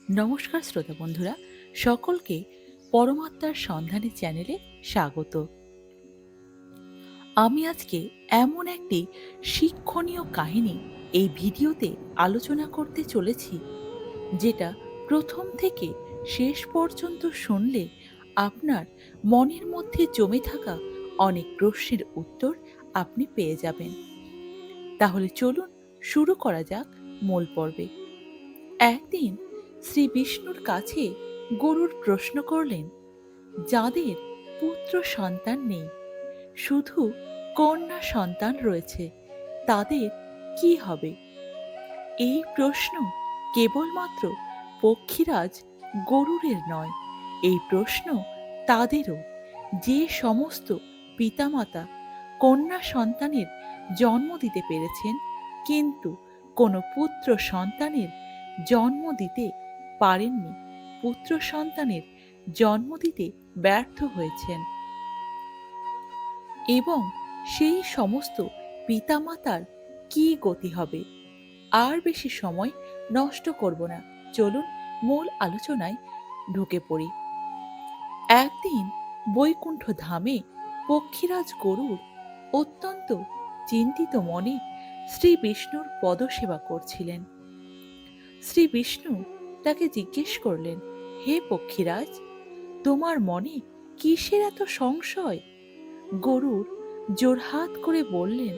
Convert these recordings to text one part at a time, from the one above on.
নমস্কার শ্রোতা বন্ধুরা, সকলকে পরমাত্মার সন্ধানে চ্যানেলে স্বাগত। আমি আজকে এমন একটি শিক্ষণীয় কাহিনী এই ভিডিওতে আলোচনা করতে চলেছি, যেটা প্রথম থেকে শেষ পর্যন্ত শুনলে আপনার মনের মধ্যে জমে থাকা অনেক প্রশ্নের উত্তর আপনি পেয়ে যাবেন। তাহলে চলুন শুরু করা যাক মূল পর্বে। একদিন শ্রী বিষ্ণুর কাছে গরুর প্রশ্ন করলেন, যাদের পুত্র সন্তান নেই, শুধু কন্যা সন্তান রয়েছে, তাদের কি হবে? এই প্রশ্ন কেবলমাত্র পক্ষীরাজ গরুরের নয়, এই প্রশ্ন তাদেরও, যে সমস্ত পিতামাতা কন্যা সন্তানের জন্ম দিতে পেরেছেন, কিন্তু কোনো পুত্র সন্তানের জন্ম দিতে পারেননি, পুত্র সন্তানের জন্ম দিতে ব্যর্থ হয়েছেন। এবং সেই সমস্ত পিতামাতার কি গতি হবে? আর বেশি সময় নষ্ট করব না, চলুন মূল আলোচনায় ঢুকে পড়ি। একদিন বৈকুণ্ঠ ধামে পক্ষীরাজ গরুর অত্যন্ত চিন্তিত মনে শ্রী বিষ্ণুর পদসেবা করছিলেন। শ্রী বিষ্ণু তাকে জিজ্ঞেস করলেন, হে পক্ষীরাজ, তোমার মনে কিসের এত সংশয়? গরুর জোড়হাত করে বললেন,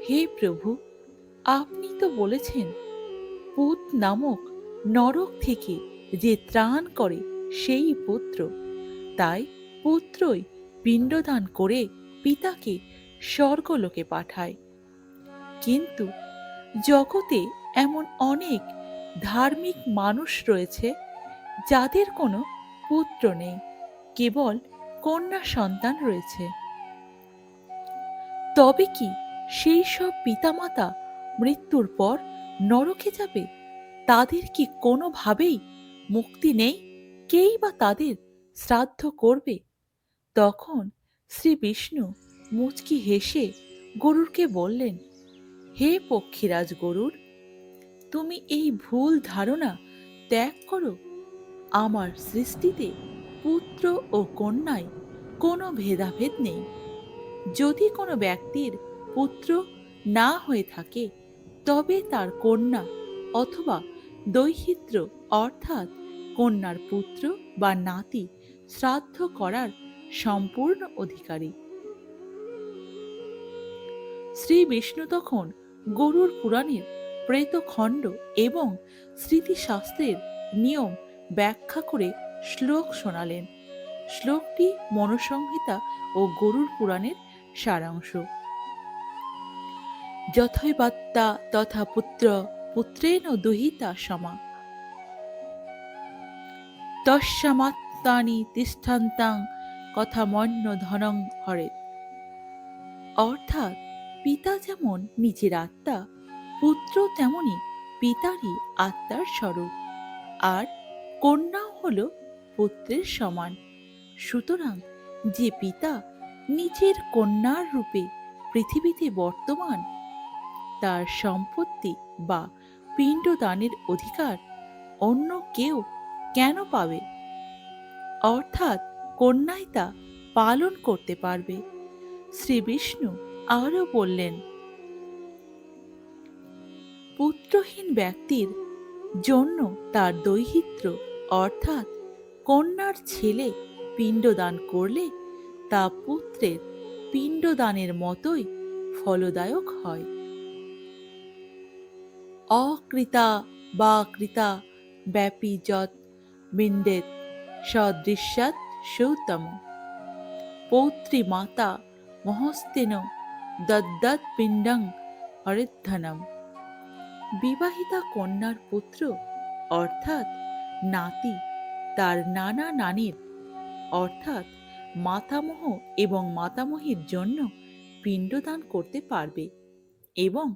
হে প্রভু, আপনি তো বলেছেন পুত নামক নরক থেকে যে ত্রাণ করে সেই পুত্র, তাই পুত্রই পিণ্ডদান করে পিতাকে স্বর্গলোকে পাঠায়। কিন্তু জগতে এমন অনেক ধার্মিক মানুষ রয়েছে যাদের কোনো পুত্র নেই, কেবল কন্যা সন্তান রয়েছে। তবে কি সেই সব পিতামাতা মৃত্যুর পর নরকে যাবে? তাদের কি কোনোভাবেই মুক্তি নেই? কেই বা তাদের শ্রাদ্ধ করবে? তখন শ্রী বিষ্ণু মুচকি হেসে গরুরকে বললেন, হে পক্ষীরাজ গরুর, তুমি এই ভুল ধারণা ত্যাগ করো। আমার সৃষ্টিতে পুত্র ও কন্যায় কোনো ভেদাভেদ নেই। যদি কোনো ব্যক্তির পুত্র না হয়ে থাকে, তবে তার কন্যা অথবা দৌহিত্র অর্থাৎ কন্যার পুত্র বা নাতি শ্রাদ্ধ করার সম্পূর্ণ অধিকারী। শ্রী বিষ্ণু তখন গরুর পুরাণের প্রেতখণ্ড এবং স্মৃতিশাস্ত্রের নিয়ম ব্যাখ্যা করে শ্লোক শোনালেন। শ্লোকটি মনুসংহিতা ও গরুর পুরাণের সারাংশ। যথৈবাত্তা তথা পুত্র পুত্রেণ দুহিতা সমা, তস্মাত্তানি তিষ্ঠান্তাং কথামন্য ধনং হরে। অর্থাৎ পিতা যেমন নিজের আত্মা, পুত্র তেমনি পিতারই আত্মার স্বরূপ, আর কন্যাও হল পুত্রের সমান। সুতরাং যে পিতা নিজের কন্যার রূপে পৃথিবীতে বর্তমান, তার সম্পত্তি বা পিণ্ডদানের অধিকার অন্য কেউ কেন পাবে? অর্থাৎ কন্যাই তা পালন করতে পারবে। শ্রী বিষ্ণু আরও বললেন, পুত্রহীন ব্যক্তির জন্য তার দৌহিত্র অর্থাৎ কন্যার ছেলে পিণ্ডদান করলে তা পুত্রের পিণ্ডদানের মতোই ফলদায়ক হয়। অকৃতা বা কৃতা ব্যাপী যৎ বিন্দেত সদৃশ্যাৎ সৌতম, পৌত্রী মাতা মহস্তেন দদ্যাৎ পিণ্ডং হরিদ্ধনম। বিবাহিতা কন্যার পুত্র অর্থাৎ নাতি তার নানা নানির অর্থাৎ মাতামহ এবং মাতামহীর জন্য পিণ্ডদান করতে পারবে এবং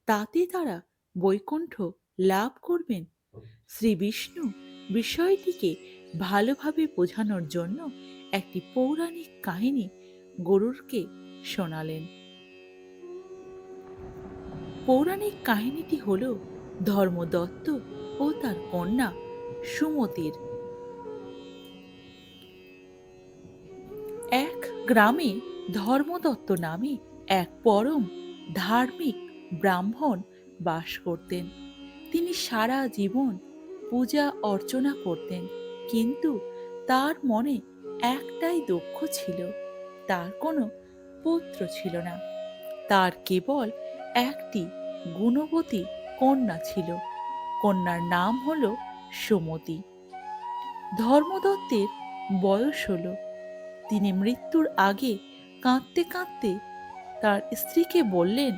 তাতে তারা বৈকুণ্ঠ লাভ করবেন। শ্রী বিষ্ণু বিষয়টিকে ভালোভাবে বোঝানোর জন্য একটি পৌরাণিক কাহিনী গরুরকে শোনালেন। পৌরাণিক কাহিনীটি হল ধর্মদত্ত ও তার কন্যা সুমতির। এক গ্রামে ধর্মদত্ত নামে এক পরম ধার্মিক ব্রাহ্মণ বাস করতেন। তিনি সারা জীবন পূজা অর্চনা করতেন, কিন্তু তার মনে একটাই দুঃখ ছিল, তার কোনো পুত্র ছিল না। তার কেবল একটি গুণবতী কন্যা ছিল। কন্যার নাম হলো সুমতি। ধর্মদত্তের বয়স হলো। তিনি মৃত্যুর আগে কাঁদতে কাঁদতে তার স্ত্রীকে বললেন,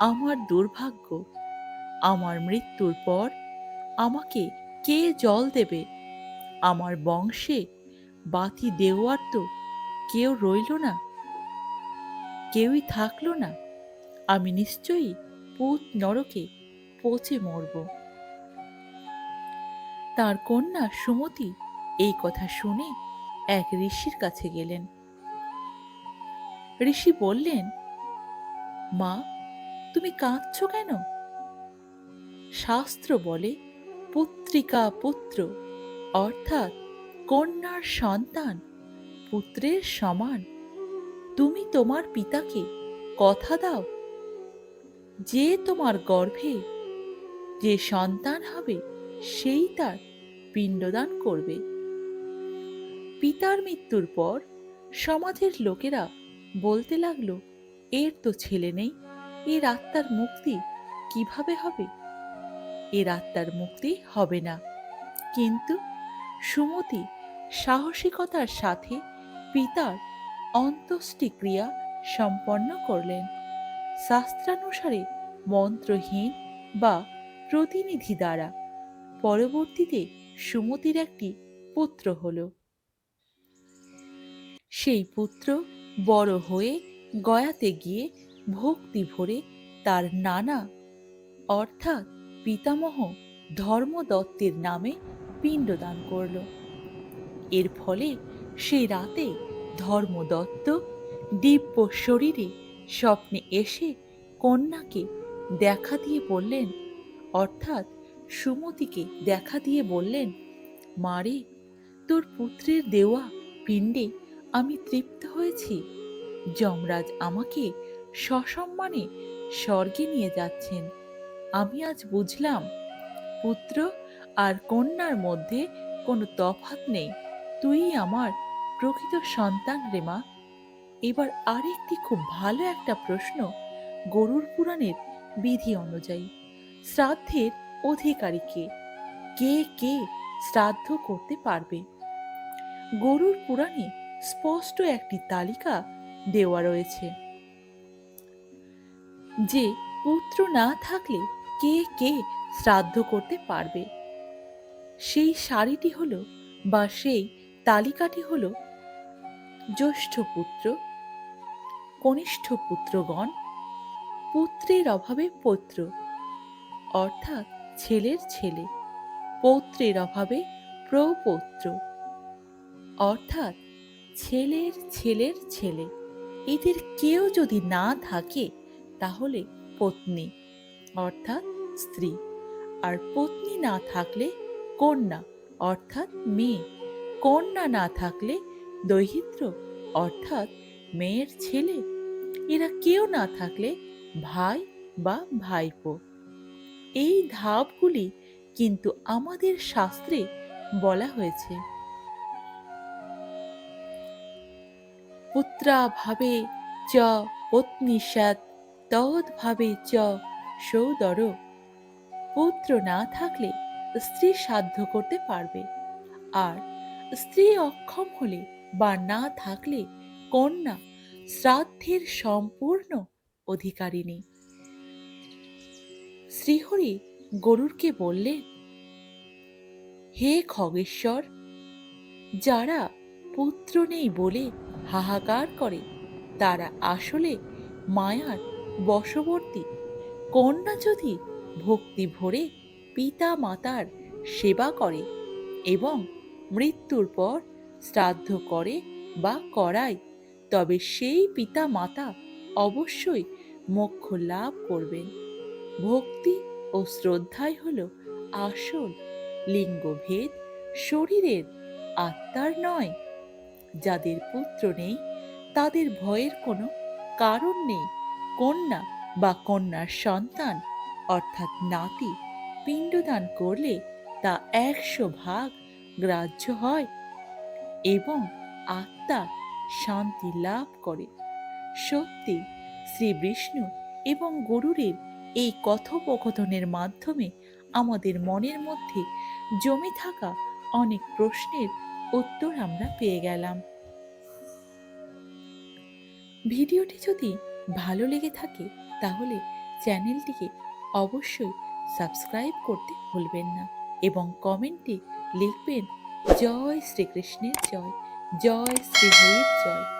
আমার দুর্ভাগ্য, আমার মৃত্যুর পর আমাকে কে জল দেবে? আমার বংশে বাতি দেওয়ার তো কেউ রইল না, কেউই থাকলো না। আমি নিশ্চয়ই পুত নরকে পচে মরব। তার কন্যা সুমতি এই কথা শুনে এক ঋষির কাছে গেলেন। ঋষি বললেন, মা, তুমি কাঁদছ কেন? শাস্ত্র বলে, পুত্রিকা পুত্র, অর্থাৎ কন্যার সন্তান পুত্রের সমান। তুমি তোমার পিতাকে কথা দাও, যে তোমার গর্ভে যে সন্তান হবে সেই তার পিণ্ডদান করবে। পিতার মৃত্যুর পর সমাজের লোকেরা বলতে লাগলো, এর তো ছেলে নেই, এর আত্মার মুক্তি কিভাবে হবে? এর আত্মার মুক্তি হবে না। কিন্তু সুমতি সাহসিকতার সাথে পিতার অন্ত্যেষ্টিক্রিয়া সম্পন্ন করলেন। শাস্ত্রানুসারে মন্ত্রহীন বা প্রতিনিধি দ্বারা। পরবর্তীতে সুমতির একটি পুত্র হল। সেই পুত্র বড় হয়ে গয়াতে গিয়ে ভক্তি ভরে তার নানা অর্থাৎ পিতামহ ধর্মদত্তের নামে পিণ্ডদান করল। এর ফলে সেই রাতে ধর্মদত্ত দিব্য শরীরে স্বপ্নে এসে কন্যাকে দেখা দিয়ে বললেন, অর্থাৎ সুমতিকে দেখা দিয়ে বললেন, মারে, তোর পুত্রের দেওয়া পিণ্ডে আমি তৃপ্ত হয়েছি। যমরাজ আমাকে সসম্মানে স্বর্গে নিয়ে যাচ্ছেন। আমি আজ বুঝলাম, পুত্র আর কন্যার মধ্যে কোনো তফাৎ নেই। তুই আমার প্রকৃত সন্তান রে মা। এবার আরেকটি খুব ভালো একটা প্রশ্ন। গরুড় পুরাণের বিধি অনুযায়ী শ্রাদ্ধের অধিকারীকে কে কে শ্রাদ্ধ করতে পারবে? গরুড় পুরাণে স্পষ্ট একটি তালিকা দেওয়া রয়েছে যে পুত্র না থাকলে কে কে শ্রাদ্ধ করতে পারবে। সেই সারিটি হলো বা সেই তালিকাটি হলো জ্যেষ্ঠ পুত্র, কনিষ্ঠ পুত্রগণ, পুত্রের অভাবে পৌত্র অর্থাৎ ছেলের ছেলে, পৌত্রের অভাবে প্রপৌত্র অর্থাৎ ছেলের ছেলের ছেলে। এদের কেউ যদি না থাকে তাহলে পত্নী অর্থাৎ স্ত্রী, আর পত্নী না থাকলে কন্যা অর্থাৎ মেয়ে, কন্যা না থাকলে দৈহিত্র অর্থাৎ মেয়ের ছেলে, এরা কেউ না থাকলে ভাই বা ভাইপো। এই ধাপগুলি কিন্তু আমাদের শাস্ত্রে বলা হয়েছে। পুত্রাভাবে চ পত্নী স্যাৎ তদ্ভাবে চ সৌদর। পুত্র না থাকলে স্ত্রী সাধ্য করতে পারবে, আর স্ত্রী অক্ষম হলে বা না থাকলে কন্যা শ্রাদ্ধের সম্পূর্ণ অধিকারিণী। শ্রীহরি গরুড়কে বললেন, হে খগেশ্বর, যারা পুত্র নেই বলে হাহাকার করে তারা আসলে মায়ার বশবর্তী। কন্যা যদি ভক্তি ভরে পিতা মাতার সেবা করে এবং মৃত্যুর পর শ্রাদ্ধ করে বা করায়, তবে সেই পিতা মাতা অবশ্যই মোক্ষ লাভ করবেন। ভক্তি ও শ্রদ্ধাই হল আসল লিঙ্গভেদ শরীরের, আত্মার নয়। যাদের পুত্র নেই তাদের ভয়ের কোনো কারণ নেই। কন্যা বা কন্যার সন্তান অর্থাৎ নাতি পিণ্ডদান করলে তা 100 ভাগ গ্রাহ্য হয় এবং আত্মা শান্তি লাভ করে। সত্যি শ্রী বিষ্ণু এবং গরুরের এই কথোপকথনের মাধ্যমে আমাদের মনের মধ্যে জমে থাকা অনেক প্রশ্নের উত্তর আমরা পেয়ে গেলাম। ভিডিওটি যদি ভালো লেগে থাকে তাহলে চ্যানেলটিকে অবশ্যই সাবস্ক্রাইব করতে ভুলবেন না এবং কমেন্টে লিখবেন জয় শ্রীকৃষ্ণের জয়, জয় শ্রী হরির জয়।